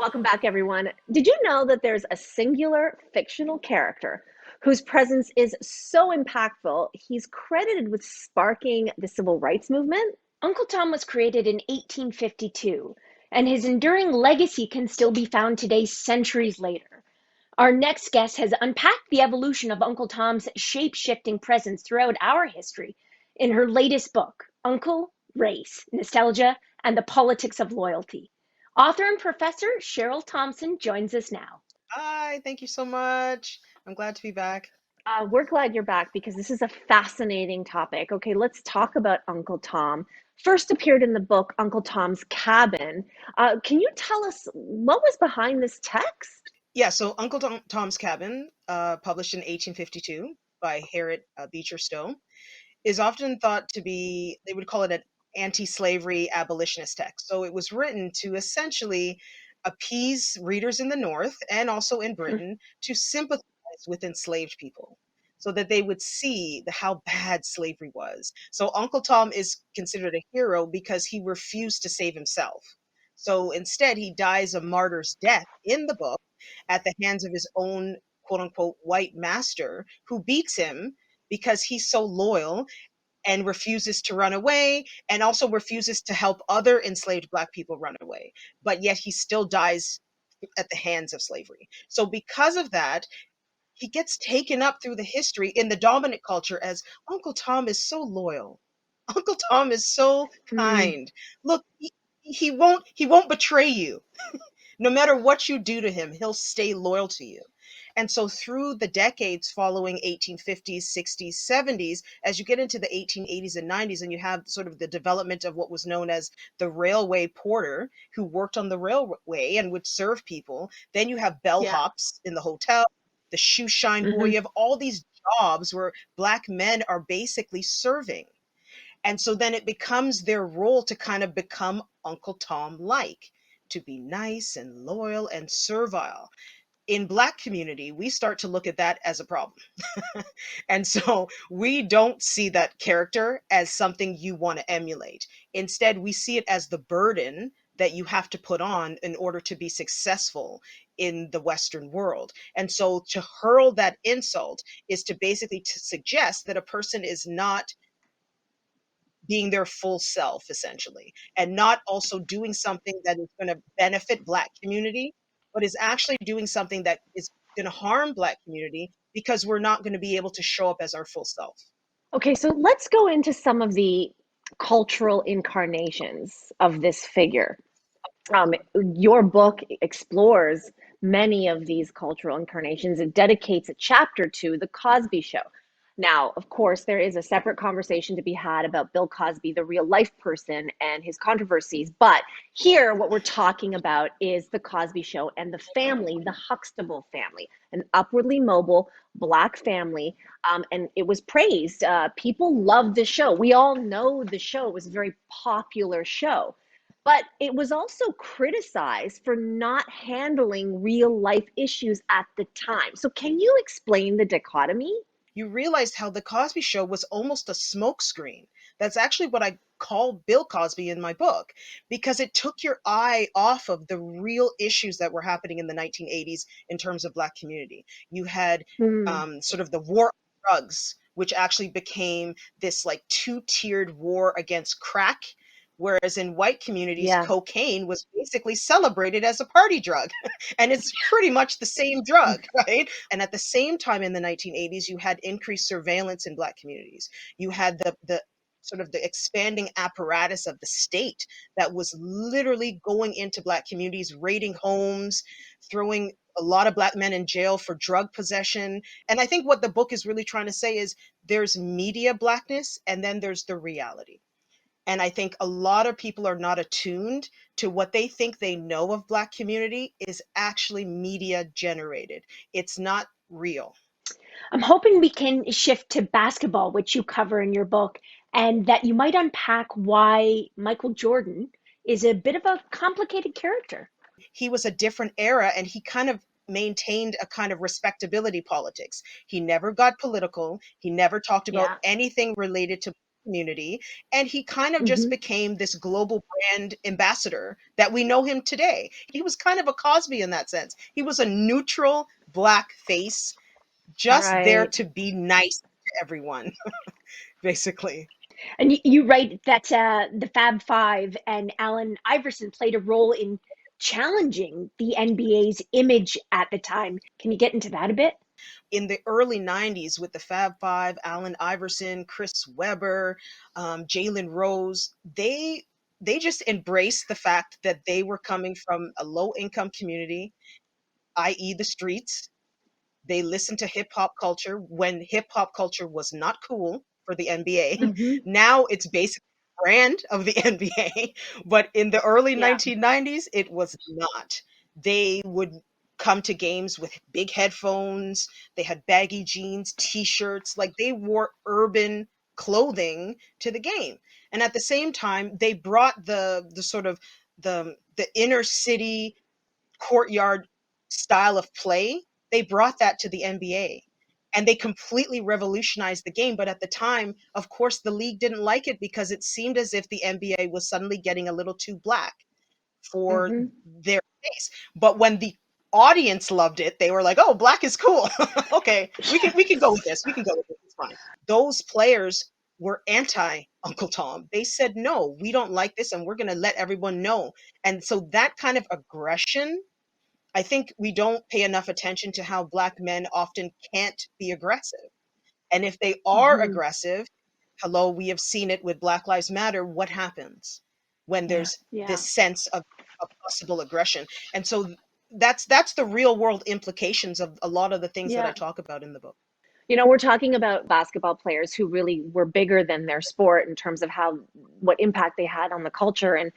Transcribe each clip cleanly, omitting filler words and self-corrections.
Welcome back, everyone. Did you know that there's a singular fictional character whose presence is so impactful, he's credited with sparking the civil rights movement? Uncle Tom was created in 1852, and his enduring legacy can still be found today, centuries later. Our next guest has unpacked the evolution of Uncle Tom's shape shifting presence throughout our history in her latest book, Uncle, Race, Nostalgia, and the Politics of Loyalty. Author and professor Cheryl Thompson joins us now. Hi, thank you so much. I'm glad to be back. We're glad you're back because this is a fascinating topic. Okay, let's talk about Uncle Tom. First appeared in the book Uncle Tom's Cabin. Can you tell us what was behind this text? Yeah, so Tom's Cabin, published in 1852 by Harriet Beecher Stowe, is often thought to be, they would call it an anti-slavery abolitionist text. So it was written to essentially appease readers in the North and also in Britain to sympathize with enslaved people so that they would see how bad slavery was. So Uncle Tom is considered a hero because he refused to save himself. So instead, he dies a martyr's death in the book at the hands of his own quote unquote white master who beats him because he's so loyal and refuses to run away and also refuses to help other enslaved Black people run away. But yet he still dies at the hands of slavery. So because of that, he gets taken up through the history in the dominant culture as Uncle Tom is so loyal. Uncle Tom is so Mm. kind. Look, he won't betray you. No matter what you do to him, he'll stay loyal to you. And so through the decades following 1850s, 60s, 70s, as you get into the 1880s and 90s, and you have sort of the development of what was known as the railway porter who worked on the railway and would serve people. Then you have Yeah. bellhops in the hotel, the shoe shine boy. Hmm. You have all these jobs where Black men are basically serving. And so then it becomes their role to kind of become Uncle Tom like, to be nice and loyal and servile. In Black community, we start to look at that as a problem. And so we don't see that character as something you want to emulate. Instead, we see it as the burden that you have to put on in order to be successful in the Western world. And so to hurl that insult is to basically to suggest that a person is not being their full self essentially, and not also doing something that is going to benefit Black community, but is actually doing something that is going to harm Black community because we're not going to be able to show up as our full self. Okay, so let's go into some of the cultural incarnations of this figure. Your book explores many of these cultural incarnations. It dedicates a chapter to the Cosby Show. Now, of course, there is a separate conversation to be had about Bill Cosby, the real life person, and his controversies. But here, what we're talking about is the Cosby Show and the family, the Huxtable family, an upwardly mobile Black family. And it was praised. People loved the show. We all know the show. It was a very popular show, but it was also criticized for not handling real life issues at the time. So, can you explain the dichotomy? You realized how the Cosby Show was almost a smokescreen. That's actually what I call Bill Cosby in my book, because it took your eye off of the real issues that were happening in the 1980s in terms of Black community. You had Hmm. sort of the war on drugs, which actually became this like two-tiered war against crack. Whereas in white communities, Yeah. cocaine was basically celebrated as a party drug. And it's pretty much the same drug, right? And at the same time in the 1980s, you had increased surveillance in Black communities. You had the sort of the expanding apparatus of the state that was literally going into Black communities, raiding homes, throwing a lot of Black men in jail for drug possession. And I think what the book is really trying to say is there's media Blackness and then there's the reality. And I think a lot of people are not attuned to what they think they know of Black community is actually media generated. It's not real. I'm hoping we can shift to basketball, which you cover in your book, and that you might unpack why Michael Jordan is a bit of a complicated character. He was a different era and he kind of maintained a kind of respectability politics. He never got political. He never talked about Yeah. anything related to community, and he kind of just Hmm. became this global brand ambassador that we know him today. He was kind of a Cosby in that sense. He was a neutral black face, just there Right. to be nice to everyone, basically. And you write that the Fab Five and Allen Iverson played a role in challenging the NBA's image at the time. Can you get into that a bit? In the early 90s with the Fab Five, Allen Iverson, Chris Webber, Jalen Rose, they just embraced the fact that they were coming from a low income community, i.e., the streets. They listened to hip hop culture when hip hop culture was not cool for the NBA. Hmm. Now it's basically the brand of the NBA, but in the early Yeah. 1990s, it was not. They would come to games with big headphones, they had baggy jeans, t-shirts, like they wore urban clothing to the game. And at the same time, they brought the sort of the inner city courtyard style of play, they brought that to the NBA. And they completely revolutionized the game. But at the time, of course, the league didn't like it because it seemed as if the NBA was suddenly getting a little too black for Hmm. their taste. But when the audience loved it, they were like, "Oh, black is cool. Okay, we can go with this. We can go with this. It's fine." Those players were anti Uncle Tom. They said, "No, we don't like this, and we're going to let everyone know." And so that kind of aggression, I think we don't pay enough attention to how black men often can't be aggressive. And if they are Hmm. aggressive, hello, we have seen it with Black Lives Matter. What happens when Yeah. there's Yeah. this sense of a possible aggression? And so that's the real world implications of a lot of the things that I Yeah. talk about in the book. We're talking about basketball players who really were bigger than their sport in terms of how what impact they had on the culture. And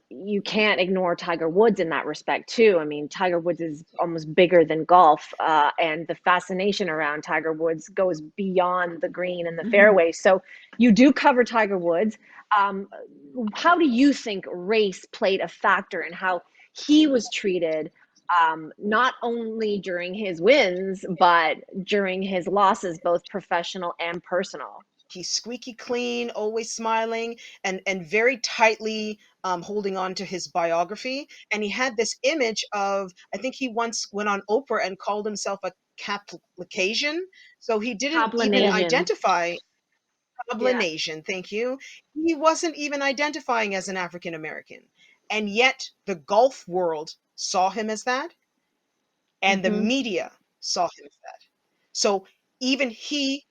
you can't ignore Tiger Woods in that respect too. I mean, Tiger Woods is almost bigger than golf, and the fascination around Tiger Woods goes beyond the green and the fairway. So you do cover Tiger Woods. Um, how do you think race played a factor in how he was treated, not only during his wins, but during his losses, both professional and personal? He's squeaky clean, always smiling, and very tightly holding on to his biography. And he had this image of, I think he once went on Oprah and called himself a Caucasian. So he didn't even Yeah. Cablinasian. identify Yeah. Nation. Thank you. He wasn't even identifying as an African American, and yet the golf world saw him as that, and the Hmm. media saw him as that. So even he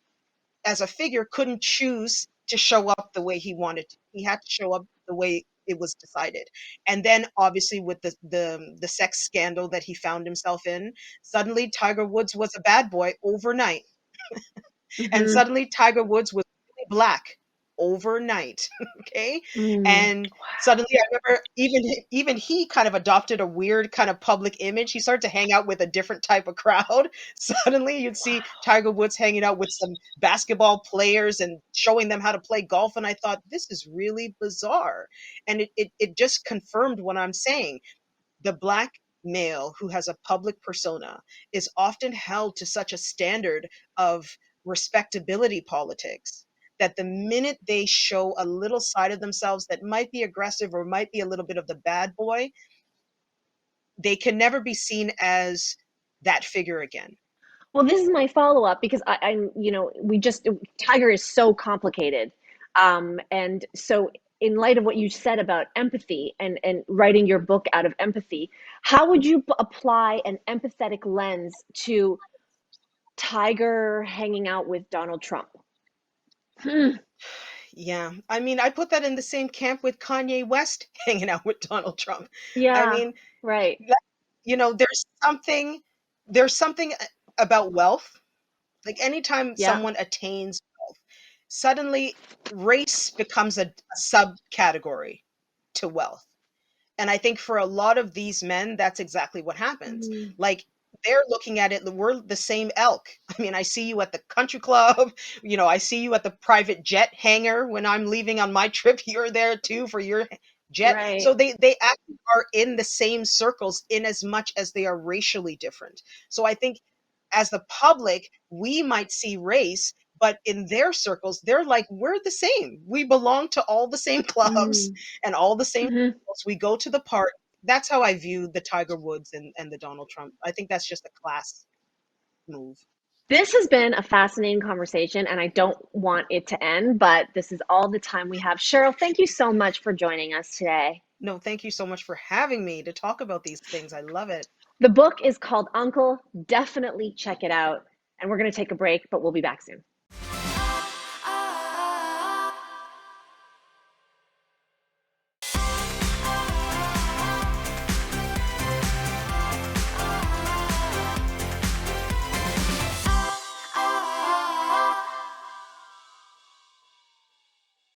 as a figure couldn't choose to show up the way he wanted to. He had to show up the way it was decided. And then obviously with the sex scandal that he found himself in, suddenly Tiger Woods was a bad boy overnight. And Hmm. suddenly Tiger Woods was really black overnight. Okay? Mm. And suddenly I remember even he kind of adopted a weird kind of public image. He started to hang out with a different type of crowd. Suddenly you'd see Tiger Woods hanging out with some basketball players and showing them how to play golf. And I thought, this is really bizarre. And it just confirmed what I'm saying. The black male who has a public persona is often held to such a standard of respectability politics that the minute they show a little side of themselves that might be aggressive or might be a little bit of the bad boy, they can never be seen as that figure again. Well, this is my follow up because we just Tiger is so complicated, and so in light of what you said about empathy and writing your book out of empathy, how would you apply an empathetic lens to Tiger hanging out with Donald Trump? Hmm. Yeah. I mean, I put that in the same camp with Kanye West hanging out with Donald Trump. I Yeah, mean, right. there's something about wealth. Like anytime Yeah. someone attains wealth, suddenly race becomes a subcategory to wealth. And I think for a lot of these men, that's exactly what happens. Mm, Like they're looking at it, we're the same elk. I mean, I see you at the country club, I see you at the private jet hangar when I'm leaving on my trip. You're there too for your jet. right. So they actually are in the same circles in as much as they are racially different. So I think as the public, we might see race, But in their circles, they're like, we're the same. We belong to all the same clubs Mm, and all the same mhm. circles. We go to the park. That's how I view the Tiger Woods and the Donald Trump. I think that's just a class move. This has been a fascinating conversation, and I don't want it to end, but this is all the time we have. Cheryl, thank you so much for joining us today. No, thank you so much for having me to talk about these things. I love it. The book is called Uncle. Definitely check it out. And we're going to take a break, but we'll be back soon.